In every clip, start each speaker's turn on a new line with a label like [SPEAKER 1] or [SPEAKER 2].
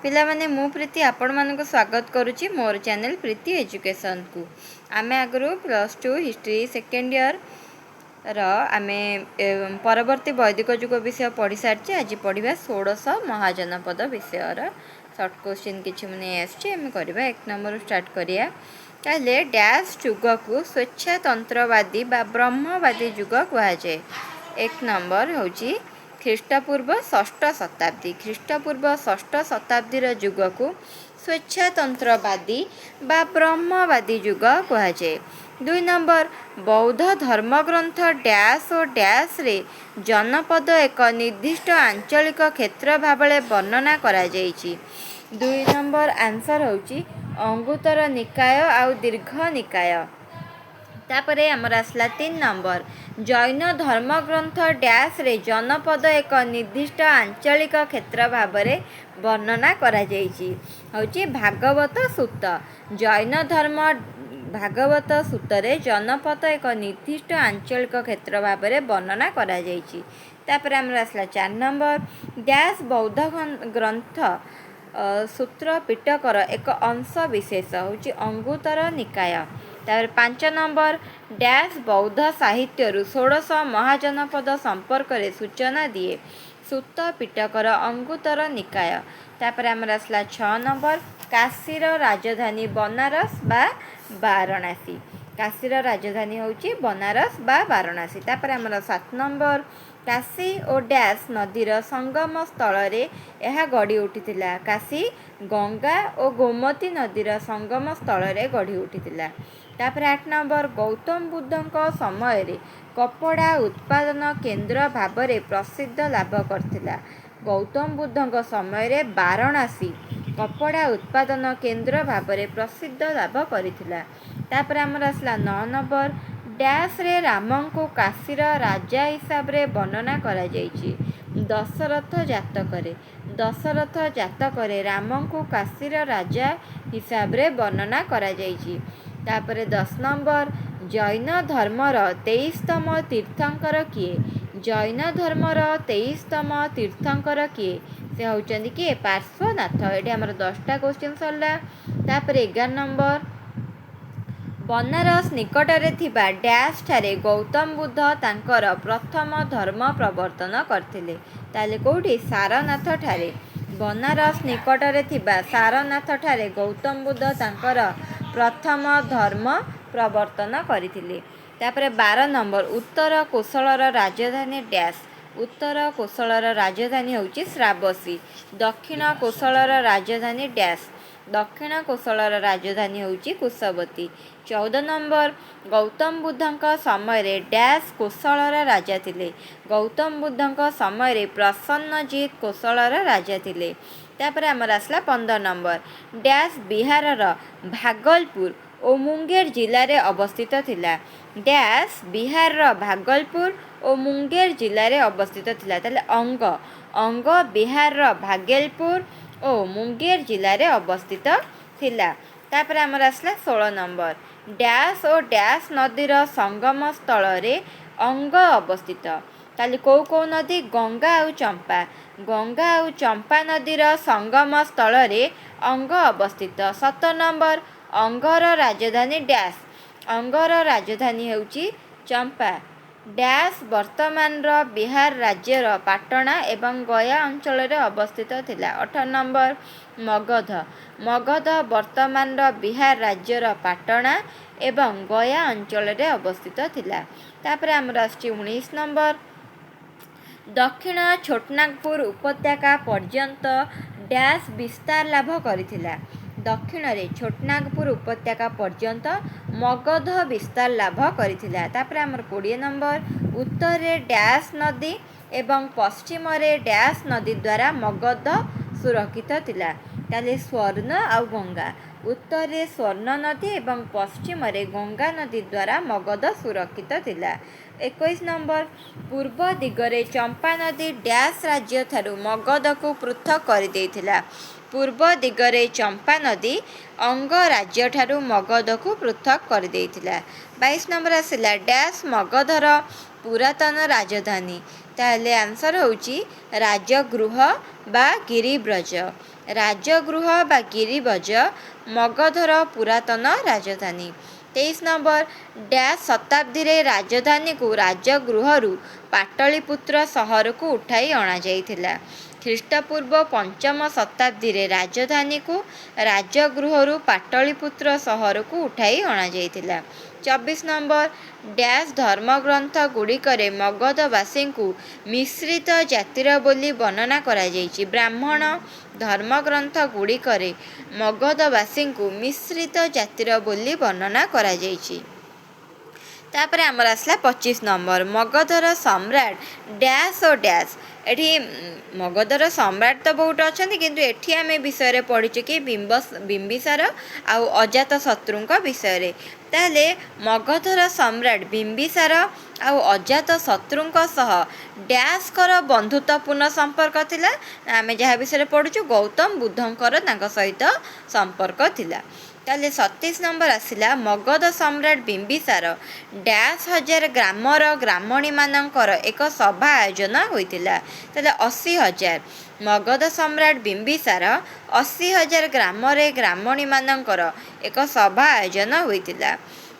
[SPEAKER 1] पिलामाने मु प्रीति आपण मानक स्वागत करुच्ची मोर चैनल प्रीति एजुकेशन को। आमे आगु +2 हिस्ट्री सेकेंड ईयर आमे परवर्ती वैदिक युग विषय पढ़ी सारी। आज पढ़ा 1600 महाजनपद विषय सर्ट क्वेश्चन किसी मैंने करवा। एक नंबर स्टार्ट करिया ताले डैश युग को स्वेच्छातंत्रवादी बा ब्रह्मवादी युग कहुए। एक नंबर हूँ ख्रीष्टपूर्व 6ठ शताब्दी। ख्रीष्टपूर्व 6ठ शताब्दीर युग को स्वेच्छातंत्रवादी बा ब्रह्मवादी युग कहुए। 2 नंबर बौद्ध धर्मग्रंथ डैश और डैश रे जनपद एक निर्दिष्ट आंचलिक क्षेत्र भावले वर्णना करा जायछि। 2 नंबर आंसर होची अंगुत्तर निकाय आउ दीर्घ निकाय। तापरे आमर आसला 3 नंबर जैन धर्मग्रंथ डैश रे जनपद एक निर्दिष्ट आंचलिक क्षेत्र भावरे वर्णना करा जायछि। होची भागवत सूत। जैन धर्म भागवत सूतरे जनपद एक निर्दिष्ट आंचलिक क्षेत्र भावरे वर्णना करा जायछि। तापरे आमर आसला 4 नंबर डैश बौद्ध ग्रंथ सूत्र पिटकर एक अंश विशेष होची अंगुत्तर निकाय। तापर 5 नंबर डैश बौद्ध साहित्य 1600 महाजनपद संपर्क रे सूचना दिए सूत पिटकर अंगुत्तर निकाय। तापर आमर आसला 6 नंबर काशीर राजधानी बनारस बा वाराणसी। काशीर राजधानी होची बनारस बा वाराणसी। तापर आमर 7 नंबर काशी और डैश नदीर संगम स्थल रे यह गढ़ी उठिथिला। काशी गंगा और गोमती नदीर संगम स्थल रे गढ़ी उठिथिला। तापर 8 नंबर गौतम बुद्धंक समय रे कपड़ा उत्पादन केंद्र भावरे प्रसिद्ध लाभ करथिला। गौतम बुद्धंक समय रे वाराणसी कपड़ा उत्पादन केंद्र भावरे प्रसिद्ध लाभ करिथिला। तापर आमर आसला 9 नंबर डैश रे रामन को काशीर राजा हिसाब रे वर्णना करा जायछि। दशरथ जातकरे दशरथ जातकरे रामन को काशीर राजा हिसाब रे वर्णना करा जायछि। तापर 10 नंबर जैन धर्मर 23तम तीर्थंकर किए। जैन धर्मर 23तम तीर्थंकर किए से होचंदी किए पार्श्वनाथ। ये आमर 10टा क्वेश्चन सरला। तापर 11 नंबर बनारस निकटरे थिबा डैश ठारे गौतम बुद्ध तांकर प्रथम धर्म प्रवर्तन करथिले। ताले कोठी सारनाथ ठारे बनारस निकटरे थिबा सारनाथ ठारे गौतम बुद्ध तांकर प्रथम धर्म प्रवर्तन करथिले। तापर 12 नंबर उत्तर कोसलर राजधानी डैश। उत्तर कोसलर राजधानी होची श्रावसी। दक्षिण कोसलर राजधानी डैश। दक्षिण कोसलर राजधानी होची कुशवती। 14 नंबर गौतम बुद्धंक समय रे डैश कोसलर राजा थिले। गौतम बुद्धंक समय रे प्रसन्नजीत कोसलर राजा थिले। तापर आमर आसला 15 नंबर डैश बिहारर भागलपुर और मुंगेर जिले रे अवस्थित थिला। डैश बिहारर भागलपुर और मुंगेर जिले रे अवस्थित थिला। ताले अंग अंग बिहारर भागलपुर और मुंगेर जिले रे अवस्थित थिला। तापर आमर आसला 16 नंबर डैश और डैश नदीर संगम स्थल रे अंग अवस्थित। ताले को नदी गंगा और चंपा। गंगा और चंपा नदीर संगम स्थल रे अंग अवस्थित। 17 नंबर अंगर राजधानी डैश। अंगर राजधानी होची चंपा। डैश वर्तमान बिहार राज्यर पाटना एवं गया अंचल रे अवस्थित थिला। 18 नंबर मगध। मगध वर्तमान बिहार राज्यर पाटना एवं गया अंचल रे अवस्थित थिला। तापर आमर आछि 19 नंबर दक्षिण छोटनागपुर उपत्यका पर्यंत डैश विस्तार लाभ करिथिला। दक्षिण रे छोटनागपुर उपत्यका पर्यंत मगध विस्तार लाभ करिथिला। तापर आमर 20 नंबर उत्तर रे डैश नदी एवं पश्चिम रे डैश नदी द्वारा मगध सुरक्षित थिला। ताले स्वर्ण आउ गंगा उत्तर रे स्वर्ण नदी एवं पश्चिम रे गंगा नदी द्वारा मगध सुरक्षित थिला। 21 नंबर पूर्व दिगरे चंपा नदी डैश राज्य थारु मगध को पृथक कर देथिला। पूर्व दिगरे चंपा नदी अंग राज्य ठारू मगध को पृथक कर देथिला। 22 नंबर आसिला डैश मगधर पुरातन राजधानी। ତାହେଲେ ଆନ୍ସର୍ ହେଉଛି ରାଜଗୃହ ବା ଗିରିବ୍ରଜ। ରାଜଗୃହ ବା ଗିରିବ୍ରଜ ମଗଧର ପୁରାତନ ରାଜଧାନୀ। 23 ନମ୍ବର, ଡ୍ୟାସ୍ ଶତାବ୍ଦୀରେ ରାଜଧାନୀକୁ ରାଜଗୃହରୁ ପାଟଳିପୁତ୍ର ସହରକୁ ଉଠାଇ ଅଣାଯାଇଥିଲା। ଖ୍ରୀଷ୍ଟପୂର୍ବ 5ମ ଶତାବ୍ଦୀରେ ରାଜଧାନୀକୁ ରାଜଗୃହରୁ ପାଟଳିପୁତ୍ର ସହରକୁ ଉଠାଇ ଅଣାଯାଇଥିଲା। 24 ନମ୍ବର, ଡ୍ୟାସ୍ ଧର୍ମଗ୍ରନ୍ଥ ଗୁଡ଼ିକରେ ମଗଧବାସୀଙ୍କୁ ମିଶ୍ରିତ ଜାତିର ବୋଲି ବର୍ଣ୍ଣନା କରାଯାଇଛି। ବ୍ରାହ୍ମଣ ଧର୍ମଗ୍ରନ୍ଥ ଗୁଡ଼ିକରେ ମଗଧବାସୀଙ୍କୁ ମିଶ୍ରିତ ଜାତିର ବୋଲି ବର୍ଣ୍ଣନା କରାଯାଇଛି। ତାପରେ ଆମର ଆସିଲା 25 ନମ୍ବର, ମଗଧର ସମ୍ରାଟ ଡ୍ୟାସ୍ ଓ ଡ୍ୟାସ୍। ଏଠି ମଗଧର ସମ୍ରାଟ ତ ବହୁତ ଅଛନ୍ତି, କିନ୍ତୁ ଏଠି ଆମେ ବିଷୟରେ ପଢ଼ିଛୁ କି ବିମ୍ବିସାର ଆଉ ଅଜାତଶତ୍ରୁଙ୍କ ବିଷୟରେ। ତାହେଲେ ମଗଧର ସମ୍ରାଟ ବିମ୍ବିସାର ଆଉ ଅଜାତଶତ୍ରୁଙ୍କ ସହ ଡ୍ୟାସ୍ଙ୍କର ବନ୍ଧୁତ୍ୱପୂର୍ଣ୍ଣ ସମ୍ପର୍କ ଥିଲା। ଆମେ ଯାହା ବିଷୟରେ ପଢ଼ୁଛୁ ଗୌତମ ବୁଦ୍ଧଙ୍କର ତାଙ୍କ ସହିତ ସମ୍ପର୍କ ଥିଲା। ତାହେଲେ 27 ନମ୍ବର ଆସିଲା, ମଗଧ ସମ୍ରାଟ ବିମ୍ବିସାର ଡ୍ୟାସ୍ ହଜାର ଗ୍ରାମର ଗ୍ରାମଣୀମାନଙ୍କର ଏକ ସଭା ଆୟୋଜନ ହୋଇଥିଲା। ତାହେଲେ 80,000। ମଗଧ ସମ୍ରାଟ ବିମ୍ବିସାର 80,000 ଗ୍ରାମରେ ଗ୍ରାମଣୀମାନଙ୍କର ଏକ ସଭା ଆୟୋଜନ ହୋଇଥିଲା।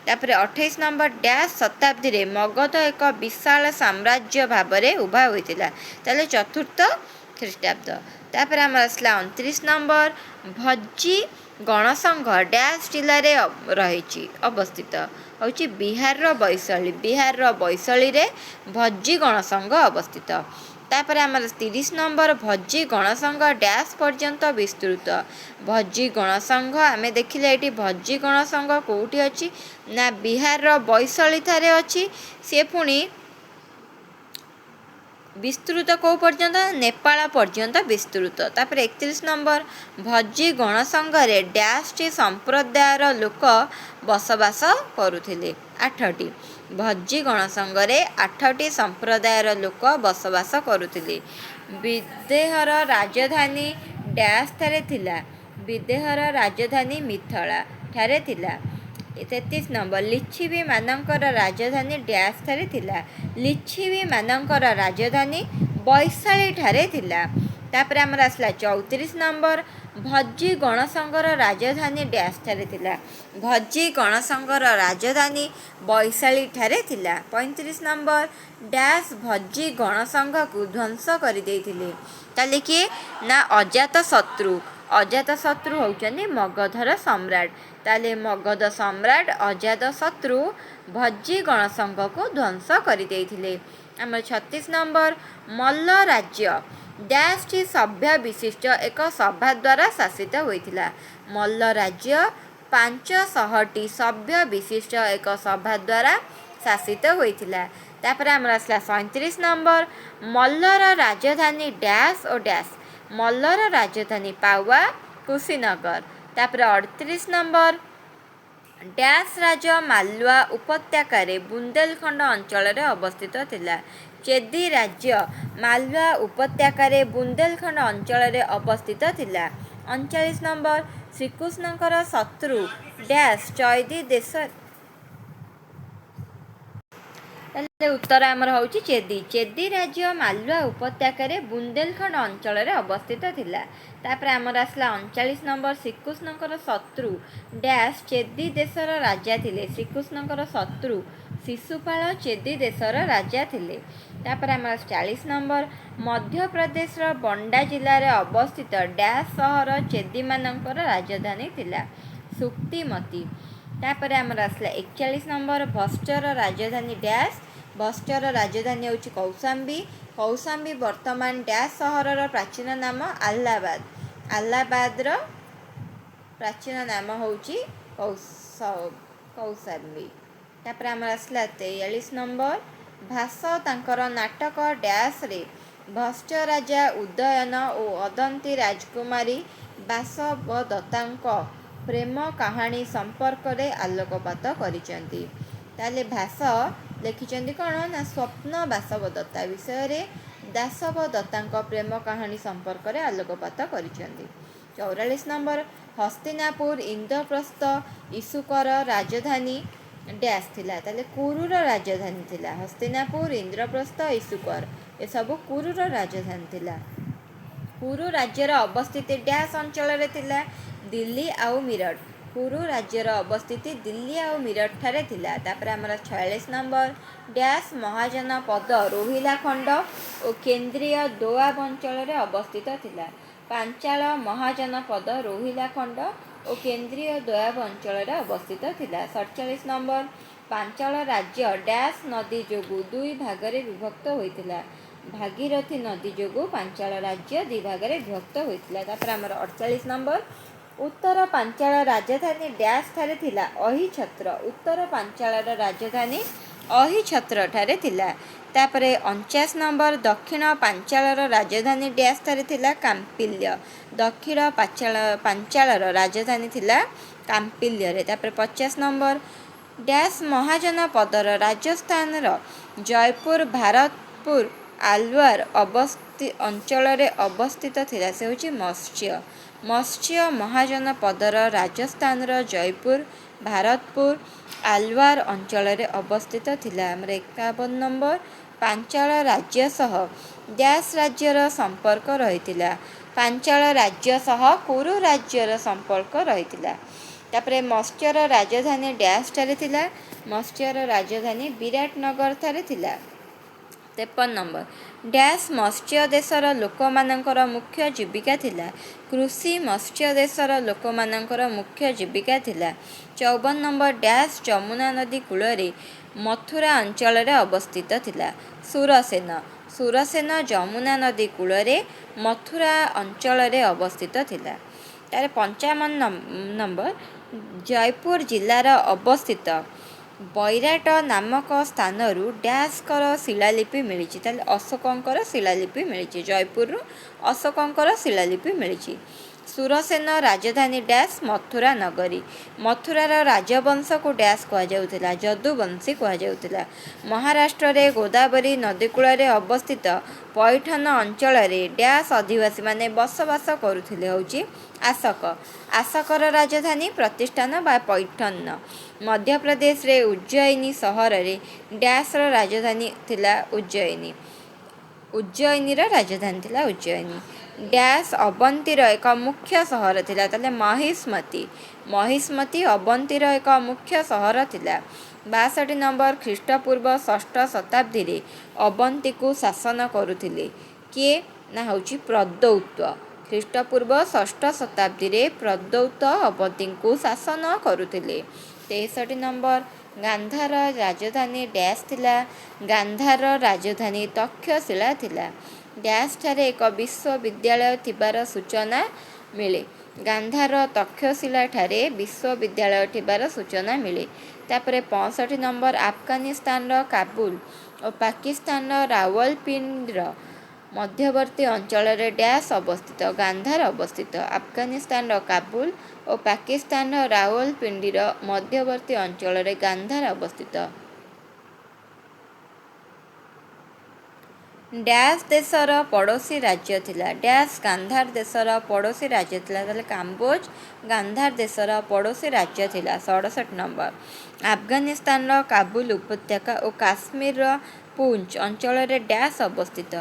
[SPEAKER 1] ତାପରେ 28 ନମ୍ବର, ଡ୍ୟାସ୍ ଶତାବ୍ଦୀରେ ମଗଧ ଏକ ବିଶାଳ ସାମ୍ରାଜ୍ୟ ଭାବରେ ଉଭା ହୋଇଥିଲା। ତାହେଲେ 4ର୍ଥ ଖ୍ରୀଷ୍ଟାବ୍ଦ। ତାପରେ ଆମର ଆସିଲା 29 ନମ୍ବର, ଭଜ୍ଜୀ ଗଣସଂଘ ଡ୍ୟାସ୍ ଜିଲ୍ଲାରେ ରହିଛି ଅବସ୍ଥିତ ହେଉଛି ବିହାରର ବୈଶାଳୀ। ବିହାରର ବୈଶାଳୀରେ ଭଜ୍ଜୀ ଗଣସଂଘ ଅବସ୍ଥିତ। ତାପରେ ଆମର 30 ନମ୍ବର, ଭଜ୍ଜୀ ଗଣସଂଘ ଡ୍ୟାସ୍ ପର୍ଯ୍ୟନ୍ତ ବିସ୍ତୃତ। ଭଜ୍ଜୀ ଗଣସଂଘ ଆମେ ଦେଖିଲେ ଏଠି ଭଜ୍ଜୀ ଗଣସଂଘ କେଉଁଠି ଅଛି ନା ବିହାରର ବୈଶାଳୀଠାରେ ଅଛି। ସେ ପୁଣି ବିସ୍ତୃତ କେଉଁ ପର୍ଯ୍ୟନ୍ତ? ନେପାଳ ପର୍ଯ୍ୟନ୍ତ ବିସ୍ତୃତ। ତାପରେ 31 ନମ୍ବର, ଭଜ୍ଜୀ ଗଣସଂଘରେ ଡ୍ୟାସ୍ଟି ସମ୍ପ୍ରଦାୟର ଲୋକ ବସବାସ କରୁଥିଲେ। 8ଟି। ଭଜ୍ଜୀ ଗଣସଂଘରେ 8ଟି ସମ୍ପ୍ରଦାୟର ଲୋକ ବସବାସ କରୁଥିଲେ। ବିଦେହର ରାଜଧାନୀ ଡ୍ୟାସ୍ ଠାରେ ଥିଲା। ବିଦେହର ରାଜଧାନୀ ମିଥିଳା ଠାରେ ଥିଲା। 33 ନମ୍ବର, ଲିଚ୍ଛବୀମାନଙ୍କର ରାଜଧାନୀ ଡ୍ୟାସ୍ ଠାରେ ଥିଲା। ଲିଚ୍ଛବୀମାନଙ୍କର ରାଜଧାନୀ ବୈଶାଳୀ ଠାରେ ଥିଲା। ତାପରେ ଆମର ଆସିଲା 34 ନମ୍ବର, ଭଜ୍ଜୀ ଗଣସଂଘର ରାଜଧାନୀ ଡ୍ୟାସ୍ ଠାରେ ଥିଲା। ଭଜ୍ଜୀ ଗଣସଂଘର ରାଜଧାନୀ ବୈଶାଳୀ ଠାରେ ଥିଲା। 35 ନମ୍ବର, ଡ୍ୟାସ୍ ଭଜ୍ଜୀ ଗଣସଂଘକୁ ଧ୍ୱଂସ କରିଦେଇଥିଲେ। ତାହେଲେ କିଏ ନା ଅଜାତଶତ୍ରୁ। ଅଜାତଶତ୍ରୁ ହେଉଛନ୍ତି ମଗଧର ସମ୍ରାଟ। ତାହେଲେ ମଗଧ ସମ୍ରାଟ ଅଜାତଶତ୍ରୁ ଭଜ୍ଜୀ ଗଣସଂଘକୁ ଧ୍ୱଂସ କରିଦେଇଥିଲେ। ଆମର 36 ନମ୍ବର, ମଲ୍ଲ ରାଜ୍ୟ ଡ୍ୟାସ୍ଟି ସଭ୍ୟ ବିଶିଷ୍ଟ ଏକ ସଭା ଦ୍ୱାରା ଶାସିତ ହୋଇଥିଲା। ମଲ୍ଲ ରାଜ୍ୟ 500ଟି ସଭ୍ୟ ବିଶିଷ୍ଟ ଏକ ସଭା ଦ୍ୱାରା ଶାସିତ ହୋଇଥିଲା। ତାପରେ ଆମର ଆସିଲା 37 ନମ୍ବର, ମଲ୍ଲର ରାଜଧାନୀ ଡ୍ୟାସ୍ ଓ ଡ୍ୟାସ୍। ମଲ୍ଲର ରାଜଧାନୀ ପାୱା କୁଶୀନଗର। ତାପରେ 38 ନମ୍ବର, ଡ୍ୟାସ୍ ରାଜ ମାଲୱା ଉପତ୍ୟକାରେ ବୁନ୍ଦେଲଖଣ୍ଡ ଅଞ୍ଚଳରେ ଅବସ୍ଥିତ ଥିଲା। ଚେଦି ରାଜ୍ୟ ମାଲୱା ଉପତ୍ୟକାରେ ବୁନ୍ଦେଲଖଣ୍ଡ ଅଞ୍ଚଳରେ ଅବସ୍ଥିତ ଥିଲା। 39 ନମ୍ବର, ଶ୍ରୀକୃଷ୍ଣଙ୍କର ଶତ୍ରୁ ଡ୍ୟାସ୍ ଚୈଦି ଦେଶରେ। ତାହେଲେ ଉତ୍ତର ଆମର ହେଉଛି ଚେଦି। ଚେଦି ରାଜ୍ୟ ମାଲୱା ଉପତ୍ୟକାରେ ବୁନ୍ଦେଲଖଣ୍ଡ ଅଞ୍ଚଳରେ ଅବସ୍ଥିତ ଥିଲା। ତାପରେ ଆମର ଆସିଲା 39 ନମ୍ବର, ଶ୍ରୀକୃଷ୍ଣଙ୍କର ଶତ୍ରୁ ଡ୍ୟାସ୍ ଚେଦି ଦେଶର ରାଜା ଥିଲେ। ଶ୍ରୀକୃଷ୍ଣଙ୍କର ଶତ୍ରୁ ଶିଶୁପାଳ ଚେଦି ଦେଶର ରାଜା ଥିଲେ। ତାପରେ ଆମର 40 ନମ୍ବର, ମଧ୍ୟପ୍ରଦେଶର ବଣ୍ଡା ଜିଲ୍ଲାରେ ଅବସ୍ଥିତ ଡ୍ୟାସ୍ ସହର ଚେଦିମାନଙ୍କର ରାଜଧାନୀ ଥିଲା ସୁକ୍ତିମତି। ତାପରେ ଆମର ଆସିଲା 41 ନମ୍ବର, ଭଷ୍ଟର ରାଜଧାନୀ ଡ୍ୟାସ୍। ଭଷ୍ଟର ରାଜଧାନୀ ହେଉଛି କୌଶାମ୍ବୀ। କୌଶାମ୍ବୀ ବର୍ତ୍ତମାନ ଡ୍ୟାସ୍ ସହରର ପ୍ରାଚୀନ ନାମ ଆହ୍ଲାବାଦ। ଆହ୍ଲାବାଦର ପ୍ରାଚୀନ ନାମ ହେଉଛି କୌଶାମ୍ବୀ। ତାପରେ ଆମର ଆସିଲା 43 ନମ୍ବର, ଭାସ ତାଙ୍କର ନାଟକ ଡ୍ୟାସ୍ରେ ଭଷ୍ଟ ରାଜା ଉଦୟନ ଓ ଅଦନ୍ତୀ ରାଜକୁମାରୀ ବାସବଦତ୍ତାଙ୍କ ପ୍ରେମ କାହାଣୀ ସମ୍ପର୍କରେ ଆଲୋକପାତ କରିଛନ୍ତି। ତାହେଲେ ଭାସ ଲେଖିଛନ୍ତି କ'ଣ ନା ସ୍ୱପ୍ନ ବାସବଦତ୍ତା ବିଷୟରେ ଦାସବଦତ୍ତାଙ୍କ ପ୍ରେମ କାହାଣୀ ସମ୍ପର୍କରେ ଆଲୋକପାତ କରିଛନ୍ତି। 44 ନମ୍ବର, ହସ୍ତିନାପୁର ଇନ୍ଦ୍ରପ୍ରସ୍ଥ ଇସୁକର ରାଜଧାନୀ ଡ୍ୟାସ୍ ଥିଲା। ତାହେଲେ କୁରୁର ରାଜଧାନୀ ଥିଲା ହସ୍ତିନାପୁର ଇନ୍ଦ୍ରପ୍ରସ୍ଥ ଇସୁକର। ଏସବୁ କୁରୁର ରାଜଧାନୀ ଥିଲା। କୁରୁ ରାଜ୍ୟର ଅବସ୍ଥିତି ଡ୍ୟାସ୍ ଅଞ୍ଚଳରେ ଥିଲା? ଦିଲ୍ଲୀ ଆଉ ମିରଟ। କୁରୁ ରାଜ୍ୟର ଅବସ୍ଥିତି ଦିଲ୍ଲୀ ଆଉ ମିରଟଠାରେ ଥିଲା। ତାପରେ ଆମର 46 ନମ୍ବର, ଡ୍ୟାସ୍ ମହାଜନ ପଦ ରୋହିଲା ଖଣ୍ଡ ଓ କେନ୍ଦ୍ରୀୟ ଦୋଆବ ଅଞ୍ଚଳରେ ଅବସ୍ଥିତ ଥିଲା। ପାଞ୍ଚାଳ ମହାଜନ ପଦ ରୋହିଲା ଖଣ୍ଡ ଓ କେନ୍ଦ୍ରୀୟ ଦୋଆବ ଅଞ୍ଚଳରେ ଅବସ୍ଥିତ ଥିଲା। 47 ନମ୍ବର, ପାଞ୍ଚାଳ ରାଜ୍ୟ ଡ୍ୟାସ୍ ନଦୀ ଯୋଗୁଁ ଦୁଇ ଭାଗରେ ବିଭକ୍ତ ହୋଇଥିଲା? ଭାଗୀରଥୀ ନଦୀ ଯୋଗୁଁ ପାଞ୍ଚାଳ ରାଜ୍ୟ ଦୁଇ ଭାଗରେ ବିଭକ୍ତ ହୋଇଥିଲା। ତାପରେ ଆମର 48 ନମ୍ବର, ଉତ୍ତର ପାଞ୍ଚାଳ ରାଜଧାନୀ ଡ୍ୟାସ୍ ଠାରେ ଥିଲା? ଅହିଛତ୍ର। ଉତ୍ତର ପାଞ୍ଚାଳର ରାଜଧାନୀ ଅହିଛତ୍ରଠାରେ ଥିଲା। ତାପରେ 49 ନମ୍ବର, ଦକ୍ଷିଣ ପାଞ୍ଚାଳର ରାଜଧାନୀ ଡ୍ୟାସ୍ ଠାରେ ଥିଲା? କାମ୍ପିଲ୍ୟ। ଦକ୍ଷିଣ ପାଞ୍ଚାଳର ରାଜଧାନୀ ଥିଲା କାମ୍ପିଲ୍ୟରେ। ତାପରେ 50 ନମ୍ବର, ଡ୍ୟାସ୍ ମହାଜନ ପଦର ରାଜସ୍ଥାନର ଜୟପୁର, ଭାରତପୁର, ଆଲୱାର ଅଞ୍ଚଳରେ ଅବସ୍ଥିତ ଥିଲା? ସେ ହେଉଛି ମତ୍ସ୍ୟ। ମତ୍ସ୍ୟ ମହାଜନ ପଦର ରାଜସ୍ଥାନର ଜୟପୁର, ଭାରତପୁର, ଆଲୱାର ଅଞ୍ଚଳରେ ଅବସ୍ଥିତ ଥିଲା। ଆମର 51 ନମ୍ବର, ପାଞ୍ଚାଳ ରାଜ୍ୟ ସହ ଡ୍ୟାସ୍ ରାଜ୍ୟର ସମ୍ପର୍କ ରହିଥିଲା? ପାଞ୍ଚାଳ ରାଜ୍ୟ ସହ କୁରୁ ରାଜ୍ୟର ସମ୍ପର୍କ ରହିଥିଲା। ତାପରେ ମତ୍ସ୍ୟର ରାଜଧାନୀ ଡ୍ୟାସ୍ ଠାରେ ଥିଲା? ମତ୍ସ୍ୟର ରାଜଧାନୀ ବିରାଟନଗର ଠାରେ ଥିଲା। 53 ନମ୍ବର, ଡ୍ୟାସ୍ ମତ୍ସ୍ୟ ଦେଶର ଲୋକମାନଙ୍କର ମୁଖ୍ୟ ଜୀବିକା ଥିଲା? କୃଷି। ମତ୍ସ୍ୟ ଦେଶର ଲୋକମାନଙ୍କର ମୁଖ୍ୟ ଜୀବିକା ଥିଲା। 54 ନମ୍ବର, ଡ୍ୟାସ୍ ଯମୁନା ନଦୀ କୂଳରେ ମଥୁରା ଅଞ୍ଚଳରେ ଅବସ୍ଥିତ ଥିଲା? ସୁରସେନ। ସୁରସେନ ଯମୁନା ନଦୀ କୂଳରେ ମଥୁରା ଅଞ୍ଚଳରେ ଅବସ୍ଥିତ ଥିଲା। ତାପରେ 55 ନମ୍ବର, ଜୟପୁର ଜିଲ୍ଲାର ଅବସ୍ଥିତ ବୈରାଟ ନାମକ ସ୍ଥାନରୁ ଡ୍ୟାସ୍ଙ୍କର ଶିଳାଲିପି ମିଳିଛି? ତାହେଲେ ଅଶୋକଙ୍କର ଶିଳାଲିପି ମିଳିଛି। ଜୟପୁରରୁ ଅଶୋକଙ୍କର ଶିଳାଲିପି ମିଳିଛି। ସୁରସେନ ରାଜଧାନୀ ଡ୍ୟାସ୍? ମଥୁରା ନଗରୀ। ମଥୁରାର ରାଜବଂଶକୁ ଡ୍ୟାସ୍ କୁହାଯାଉଥିଲା? ଯଦୁବଂଶୀ କୁହାଯାଉଥିଲା। ମହାରାଷ୍ଟ୍ରରେ ଗୋଦାବରୀ ନଦୀକୂଳରେ ଅବସ୍ଥିତ ପୈଠନ ଅଞ୍ଚଳରେ ଡ୍ୟାସ୍ ଅଧିବାସୀମାନେ ବସବାସ କରୁଥିଲେ? ହେଉଛି ଆସକ। ଆସକର ରାଜଧାନୀ ପ୍ରତିଷ୍ଠାନ ବା ପୈଠନ। ମଧ୍ୟପ୍ରଦେଶରେ ଉଜ୍ଜୟିନୀ ସହରରେ ଡ୍ୟାସ୍ର ରାଜଧାନୀ ଥିଲା? ଉଜ୍ଜୟିନୀ। ଉଜ୍ଜୟିନୀର ରାଜଧାନୀ ଥିଲା ଉଜ୍ଜୟିନୀ। ଡ୍ୟାସ୍ ଅବନ୍ତୀର ଏକ ମୁଖ୍ୟ ସହର ଥିଲା? ତାହେଲେ ମହିଷ୍ମତି। ମହିଷ୍ମତି ଅବନ୍ତୀର ଏକ ମୁଖ୍ୟ ସହର ଥିଲା। 62 ନମ୍ବର, ଖ୍ରୀଷ୍ଟପୂର୍ବ ଷଷ୍ଠ ଶତାବ୍ଦୀରେ ଅବନ୍ତୀକୁ ଶାସନ କରୁଥିଲେ? କିଏ? ନା ହେଉଛି ପ୍ରଦୌତ। ଖ୍ରୀଷ୍ଟପୂର୍ବ ଷଷ୍ଠ ଶତାବ୍ଦୀରେ ପ୍ରଦୌତ ଅବନ୍ତୀଙ୍କୁ ଶାସନ କରୁଥିଲେ। 63 ନମ୍ବର, ଗାନ୍ଧାର ରାଜଧାନୀ ଡ୍ୟାସ୍ ଥିଲା? ଗାନ୍ଧାର ରାଜଧାନୀ ତକ୍ଷଶିଳା ଥିଲା। ଡ୍ୟାସ୍ ଠାରେ ଏକ ବିଶ୍ୱବିଦ୍ୟାଳୟ ଥିବାର ସୂଚନା ମିଳେ? ଗାନ୍ଧାର ତକ୍ଷଶିଳା ଠାରେ ବିଶ୍ୱବିଦ୍ୟାଳୟ ଥିବାର ସୂଚନା ମିଳେ। ତାପରେ 65 ନମ୍ବର, ଆଫଗାନିସ୍ତାନର କାବୁଲ ଓ ପାକିସ୍ତାନର ରାୱଲପିଣ୍ଡିର ମଧ୍ୟବର୍ତ୍ତୀ ଅଞ୍ଚଳରେ ଡ୍ୟାସ୍ ଅବସ୍ଥିତ? ଗାନ୍ଧାର ଅବସ୍ଥିତ। ଆଫଗାନିସ୍ତାନର କାବୁଲ ଓ ପାକିସ୍ତାନର ରାୱଲପିଣ୍ଡିର ମଧ୍ୟବର୍ତ୍ତୀ ଅଞ୍ଚଳରେ ଗାନ୍ଧାର ଅବସ୍ଥିତ। ଡ୍ୟାସ୍ ଦେଶର ପଡ଼ୋଶୀ ରାଜ୍ୟ ଥିଲା? ଡ୍ୟାସ୍ ଗାନ୍ଧାର ଦେଶର ପଡ଼ୋଶୀ ରାଜ୍ୟ ଥିଲା? ତାହେଲେ କାମ୍ବୋଜ ଗାନ୍ଧାର ଦେଶର ପଡ଼ୋଶୀ ରାଜ୍ୟ ଥିଲା। 67 ନମ୍ବର, ଆଫଗାନିସ୍ତାନର କାବୁଲ ଉପତ୍ୟକା ଓ କାଶ୍ମୀରର ପୁଞ୍ଚ ଅଞ୍ଚଳରେ ଡ୍ୟାସ୍ ଅବସ୍ଥିତ?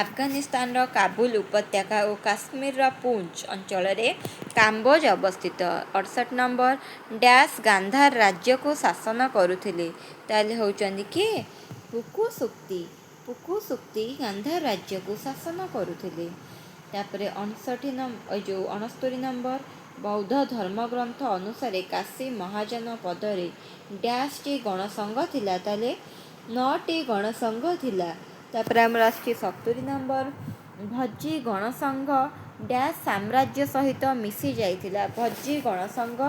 [SPEAKER 1] ଆଫଗାନିସ୍ତାନର କାବୁଲ ଉପତ୍ୟକା ଓ କାଶ୍ମୀରର ପୁଞ୍ଚ ଅଞ୍ଚଳରେ କାମ୍ବୋଜ ଅବସ୍ଥିତ। 68 ନମ୍ବର, ଡ୍ୟାସ୍ ଗାନ୍ଧାର ରାଜ୍ୟକୁ ଶାସନ କରୁଥିଲେ? ତାହେଲେ ହେଉଛନ୍ତି କିଏ? ପୁକୁ ସୁକ୍ତି। ପୁକୁ ସୁକ୍ତି ଗାନ୍ଧାର ରାଜ୍ୟକୁ ଶାସନ କରୁଥିଲେ। ତାପରେ 69 ନମ୍ବର, ବୌଦ୍ଧ ଧର୍ମଗ୍ରନ୍ଥ ଅନୁସାରେ କାଶୀ ମହାଜନ ପଦରେ ଡ୍ୟାସ୍ଟି ଗଣସଂଘ ଥିଲା? ତାହେଲେ 9ଟି ଗଣସଂଘ ଥିଲା। ତାପରେ ଆମର ଆସୁଛି 70 ନମ୍ବର, ଭଜ୍ଜୀ ଗଣସଂଘ ଡ୍ୟାସ୍ ସାମ୍ରାଜ୍ୟ ସହିତ ମିଶି ଯାଇଥିଲା? ଭଜ୍ଜୀ ଗଣସଂଘ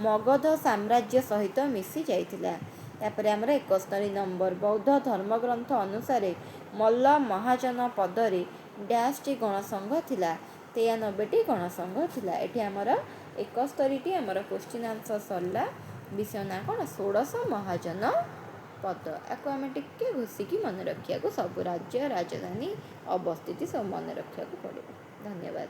[SPEAKER 1] ମଗଧ ସାମ୍ରାଜ୍ୟ ସହିତ ମିଶି ଯାଇଥିଲା। ତାପରେ ଆମର 71 ନମ୍ବର, ବୌଦ୍ଧ ଧର୍ମଗ୍ରନ୍ଥ ଅନୁସାରେ ମଲ୍ଲ ମହାଜନ ପଦରେ ଡ୍ୟାସ୍ଟି ଗଣସଂଘ ଥିଲା? 93ଟି ଗଣସଂଘ ଥିଲା। ଏଠି ଆମର 71ଟି ଆମର କୋଶ୍ଚିନ୍ ଆନ୍ସର ସରିଲା। ବିଷୟ ନାଁ କ'ଣ? ଷୋଡ଼ଶ ମହାଜନ ପଦ। ଆକୁ ଆମେ ଟିକେ ଘୋଷିକି ମନେ ରଖିବାକୁ, ସବୁ ରାଜ୍ୟ ରାଜଧାନୀ ଅବସ୍ଥିତି ସବୁ ମନେ ରଖିବାକୁ ପଡ଼ିବ। ଧନ୍ୟବାଦ।